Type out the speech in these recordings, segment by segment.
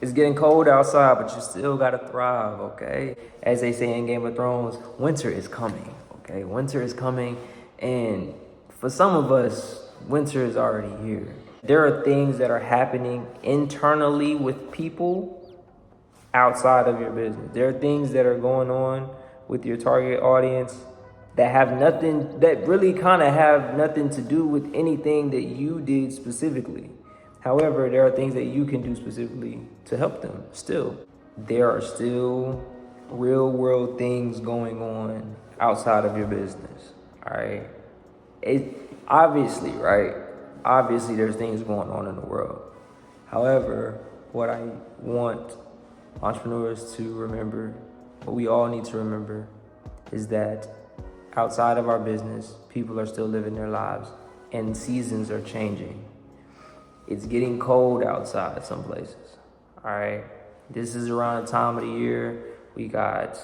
It's getting cold outside, but you still gotta thrive, okay? As they say in Game of Thrones, winter is coming, okay? Winter is coming, and for some of us, winter is already here. There are things that are happening internally with people outside of your business. There are things that are going on with your target audience that have nothing, that really kind of have nothing to do with anything that you did specifically. However, there are things that you can do specifically to help them still. There are still real world things going on outside of your business, all right? Obviously, right? Obviously, there's things going on in the world. However, what I want entrepreneurs to remember, what we all need to remember, is that outside of our business, people are still living their lives and seasons are changing. It's getting cold outside some places, all right? This is around the time of the year. We got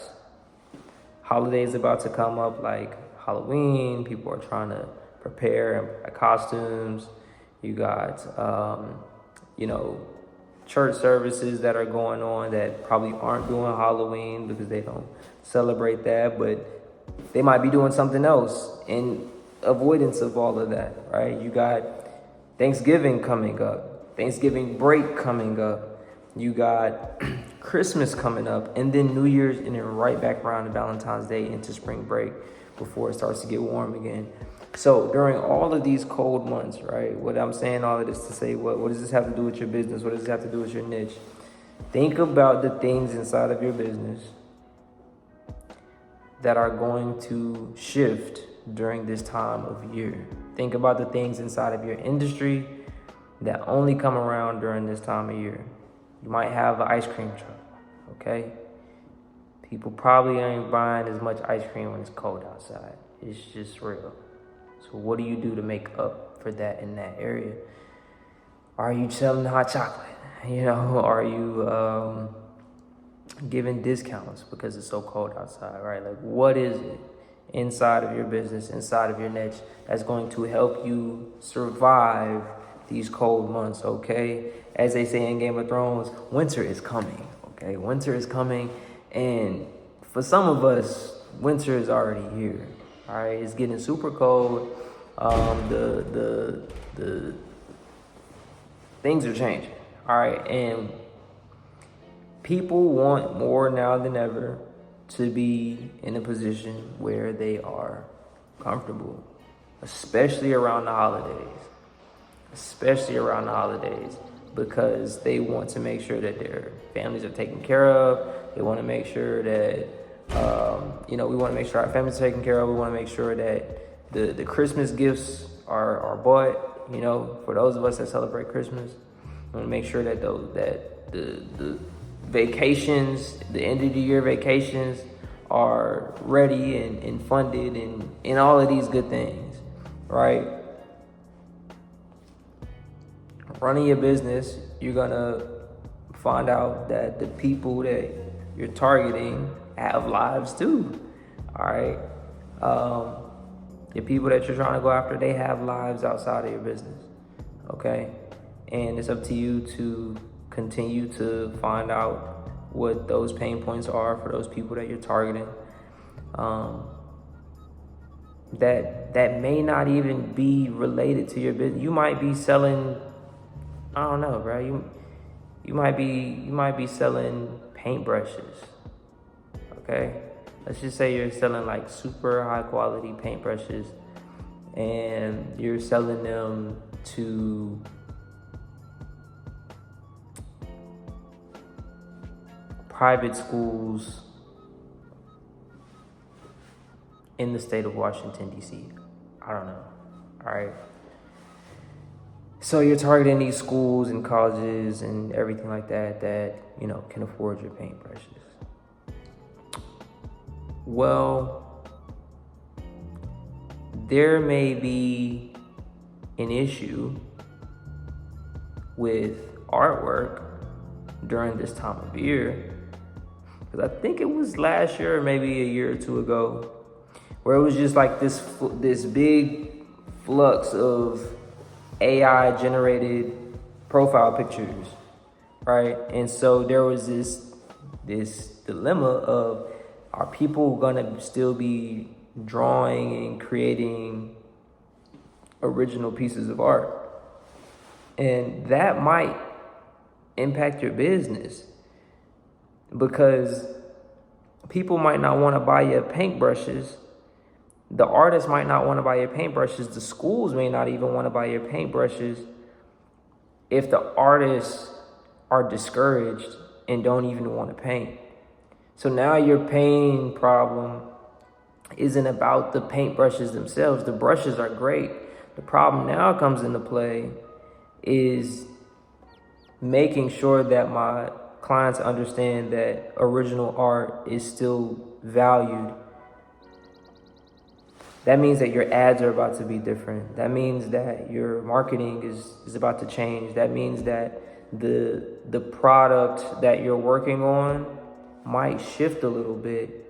holidays about to come up like Halloween. People are trying to prepare costumes. You got, church services that are going on that probably aren't doing Halloween because they don't celebrate that, but they might be doing something else in avoidance of all of that, right? You got Thanksgiving coming up, Thanksgiving break coming up. You got Christmas coming up, and then New Year's, and then right back around to Valentine's Day into spring break before it starts to get warm again. So during all of these cold months, right, what I'm saying all of this to say, what does this have to do with your business? What does this have to do with your niche? Think about the things inside of your business that are going to shift during this time of year. Think about the things inside of your industry that only come around during this time of year. You might have an ice cream truck, okay? People probably ain't buying as much ice cream when it's cold outside. It's just real. So what do you do to make up for that in that area? Are you selling hot chocolate? Are you giving discounts because it's so cold outside, right? Like, what is it inside of your business, inside of your niche, that's going to help you survive these cold months, okay? As they say in Game of Thrones, winter is coming, okay? Winter is coming, and for some of us, winter is already here. All right, it's getting super cold. The things are changing. All right, and people want more now than ever to be in a position where they are comfortable, especially around the holidays. Because they want to make sure that their families are taken care of. They want to make sure that we want to make sure our families are taken care of. We want to make sure that the Christmas gifts are bought. For those of us that celebrate Christmas, we want to make sure that the vacations, the end of the year vacations, are ready and funded and all of these good things, right? Running your business, you're gonna find out that the people that you're targeting have lives too, all right? The people that you're trying to go after, they have lives outside of your business, okay? And it's up to you to continue to find out what those pain points are for those people that you're targeting. That may not even be related to your business. You might be selling, I don't know, bro. You might be selling paintbrushes. Okay? Let's just say you're selling like super high quality paintbrushes and you're selling them to private schools in the state of Washington, D.C. I don't know. All right. So you're targeting these schools and colleges and everything like that can afford your paintbrushes. Well, there may be an issue with artwork during this time of year, because I think it was last year or maybe a year or two ago, where it was just like this big flux of AI generated profile pictures right? And so there was this dilemma of, are people gonna still be drawing and creating original pieces of art? And that might impact your business, because people might not want to buy your paintbrushes. The artists might not want to buy your paintbrushes. The schools may not even want to buy your paintbrushes if the artists are discouraged and don't even want to paint. So now your pain problem isn't about the paintbrushes themselves. The brushes are great. The problem now comes into play is making sure that my clients understand that original art is still valued. That means that your ads are about to be different. That means that your marketing is about to change. That means that the product that you're working on might shift a little bit.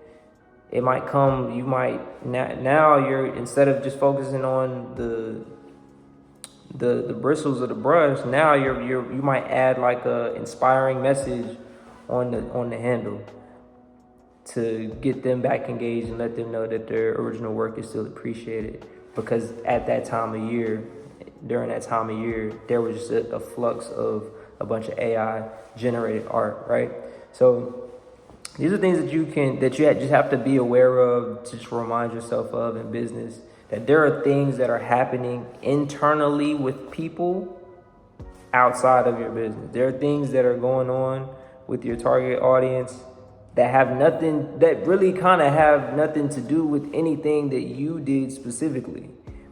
It might come, you might, now you're, instead of just focusing on the bristles of the brush, now you might add like a inspiring message on the handle to get them back engaged and let them know that their original work is still appreciated. Because at that time of year, during that time of year, there was just a flux of a bunch of AI generated art, right? So these are things that you just have to be aware of, to just remind yourself of in business, that there are things that are happening internally with people outside of your business. There are things that are going on with your target audience that really kind of have nothing to do with anything that you did specifically.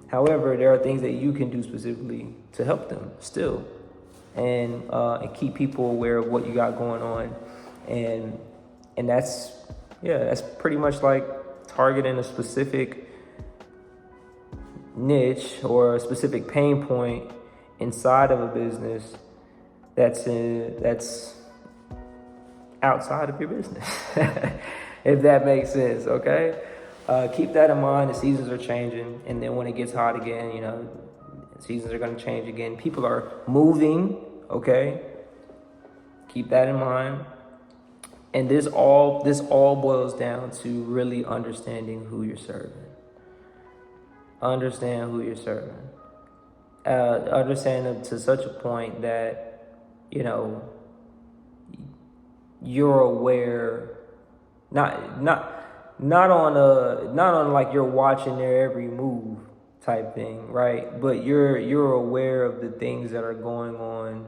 However, there are things that you can do specifically to help them still, and keep people aware of what you got going on. And that's pretty much like targeting a specific niche or a specific pain point inside of a business that's outside of your business, if that makes sense. Okay, keep that in mind. The seasons are changing, and then when it gets hot again, seasons are going to change again. People are moving. Okay, keep that in mind. And this all boils down to really understanding who you're serving. Understand who you're serving. Understand them to such a point that, you're aware, not on like you're watching their every move type thing, right? But you're aware of the things that are going on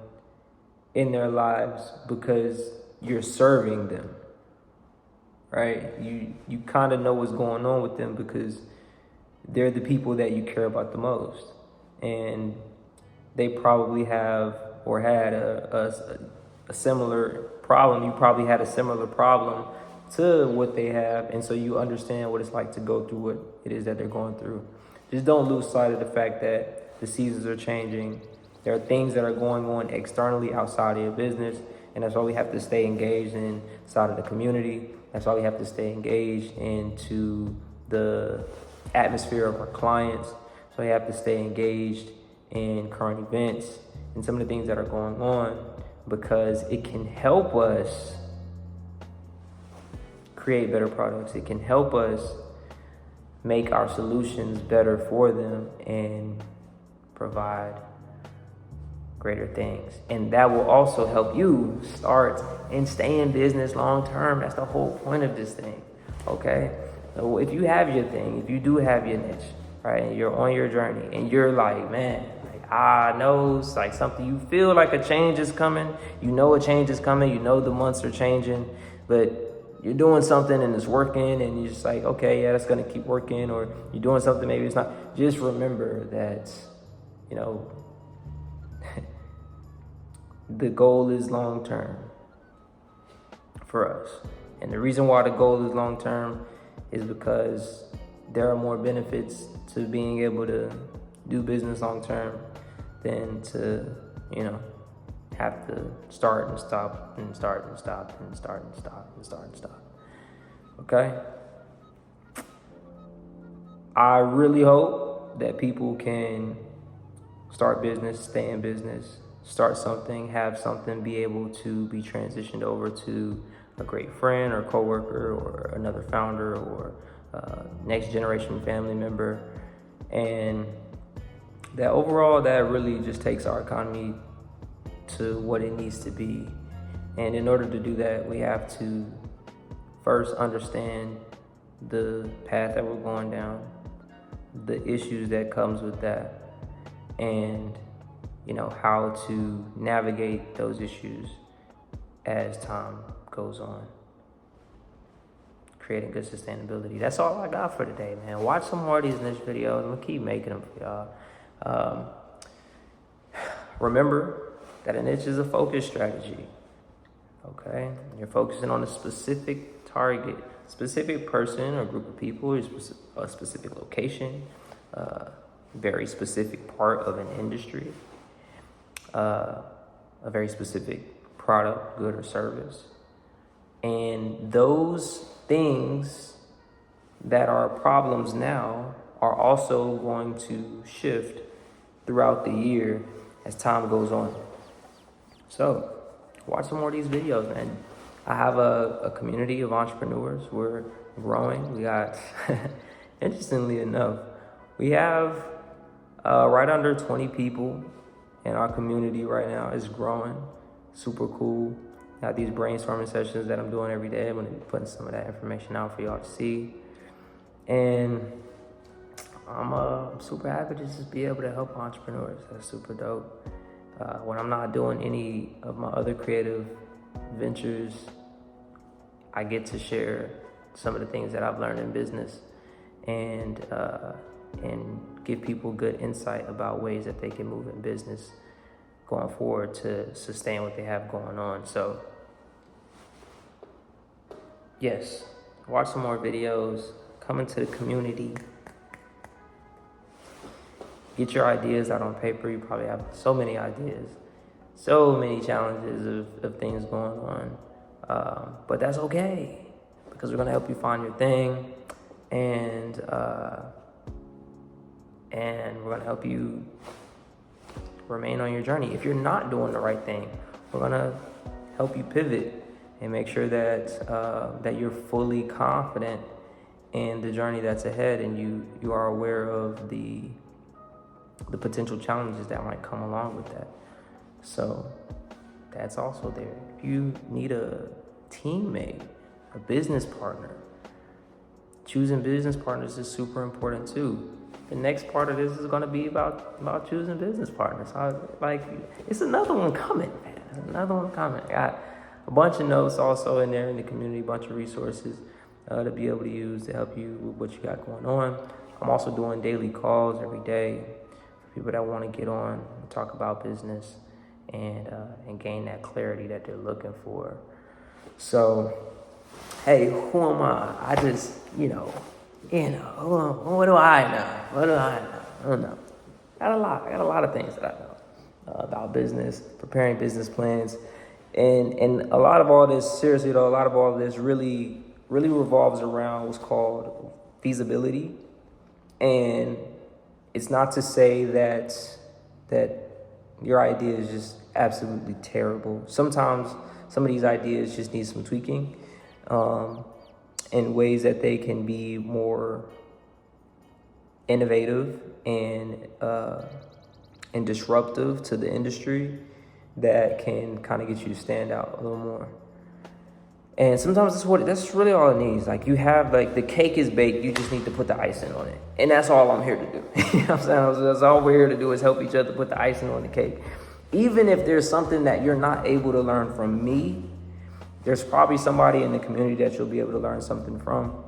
in their lives because you're serving them, right? You kind of know what's going on with them because they're the people that you care about the most, and they probably have or had a similar problem. You probably had a similar problem to what they have, and so you understand what it's like to go through what it is that they're going through. Just don't lose sight of the fact that the seasons are changing. There are things that are going on externally outside of your business, and that's why we have to stay engaged inside of the community. That's why we have to stay engaged into the atmosphere of our clients. So we have to stay engaged in current events and some of the things that are going on, because it can help us create better products. It can help us make our solutions better for them and provide greater things. And that will also help you start and stay in business long term. That's the whole point of this thing. Okay? So if you have your thing, if you do have your niche, right, and you're on your journey and you're like, man, I know it's like something, you feel like a change is coming, a change is coming, the months are changing, but you're doing something and it's working and you're just like, okay, yeah, that's going to keep working, or you're doing something, maybe it's not. Just remember that, the goal is long term for us. And the reason why the goal is long term is because there are more benefits to being able to do business long term than to, have to start and stop and start and stop and start and stop and start and stop. Okay? I really hope that people can start business, stay in business, start something, have something, be able to be transitioned over to a great friend or coworker or another founder or next generation family member. And that overall, that really just takes our economy to what it needs to be. And in order to do that, we have to first understand the path that we're going down, the issues that comes with that, and how to navigate those issues as time goes on. Creating good sustainability. That's all I got for today, man. Watch some more of these niche videos. I'm gonna keep making them for y'all. Remember that a niche is a focus strategy. Okay, you're focusing on a specific target, specific person or group of people, a specific location, very specific part of an industry, a very specific product, good or service. And those things that are problems now are also going to shift throughout the year as time goes on. So watch some more of these videos, man. I have a community of entrepreneurs. We're growing. We got, interestingly enough, we have right under 20 people in our community right now. It's growing. Super cool. Got these brainstorming sessions that I'm doing every day. I'm going to be putting some of that information out for y'all to see. And I'm super happy to just be able to help entrepreneurs. That's super dope. When I'm not doing any of my other creative ventures, I get to share some of the things that I've learned in business and give people good insight about ways that they can move in business going forward to sustain what they have going on. So yes, watch some more videos, come into the community, get your ideas out on paper. You probably have so many ideas, so many challenges of things going on. But that's okay, because we're gonna help you find your thing, and we're gonna help you remain on your journey. If you're not doing the right thing, we're gonna help you pivot and make sure that that you're fully confident in the journey that's ahead, and you are aware of the potential challenges that might come along with that. So that's also there. If you need a teammate, a business partner, choosing business partners is super important too. The next part of this is going to be about choosing business partners. It's another one coming, man. Another one coming. I got a bunch of notes also in there in the community, a bunch of resources to be able to use to help you with what you got going on. I'm also doing daily calls every day for people that want to get on and talk about business and gain that clarity that they're looking for. So, hey, who am I? I just, what do I know? I don't know. I got a lot of things that I know about business, preparing business plans, and a lot of all this, seriously though, a lot of all this really revolves around what's called feasibility. And it's not to say that your idea is just absolutely terrible. Sometimes some of these ideas just need some tweaking in ways that they can be more innovative and disruptive to the industry that can kind of get you to stand out a little more. And sometimes that's really all it needs. Like, you have, the cake is baked, you just need to put the icing on it. And that's all I'm here to do. You know what I'm saying? That's all we're here to do, is help each other put the icing on the cake. Even if there's something that you're not able to learn from me, there's probably somebody in the community that you'll be able to learn something from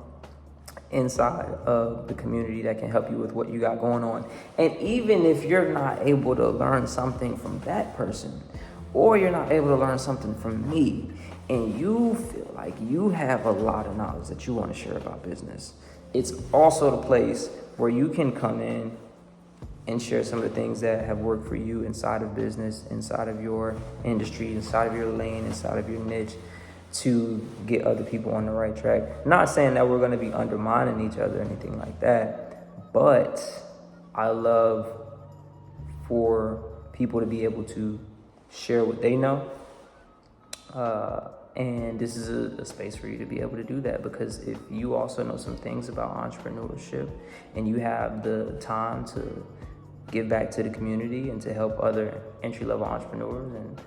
inside of the community that can help you with what you got going on. And even if you're not able to learn something from that person, or you're not able to learn something from me, and you feel like you have a lot of knowledge that you want to share about business, it's also the place where you can come in and share some of the things that have worked for you inside of business, inside of your industry, inside of your lane, inside of your niche, to get other people on the right track. Not saying that we're going to be undermining each other or anything like that, but I love for people to be able to share what they know. And this is a space for you to be able to do that, because if you also know some things about entrepreneurship and you have the time to give back to the community and to help other entry-level entrepreneurs, and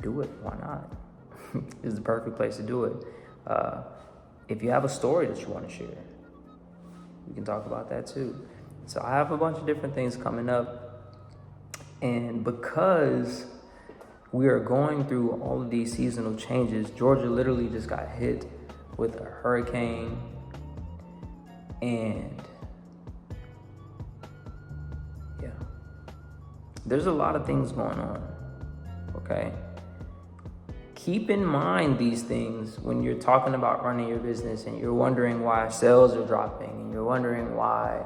do it. Why not? It's the perfect place to do it. If you have a story that you want to share, we can talk about that too. So I have a bunch of different things coming up, and because we are going through all of these seasonal changes, Georgia literally just got hit with a hurricane, and yeah, there's a lot of things going on, okay? Keep in mind these things when you're talking about running your business and you're wondering why sales are dropping and you're wondering why,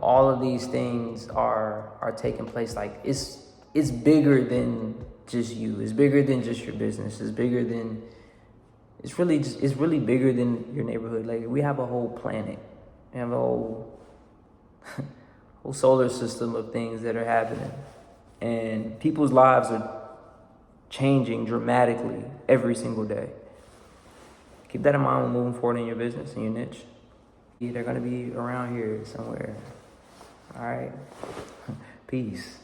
all of these things are taking place. Like, it's bigger than just you. It's bigger than just your business. It's really bigger than your neighborhood. Like, we have a whole planet. We have a whole solar system of things that are happening, and people's lives are changing dramatically every single day. Keep that in mind when moving forward in your business and your niche. They're gonna be around here somewhere. All right. Peace.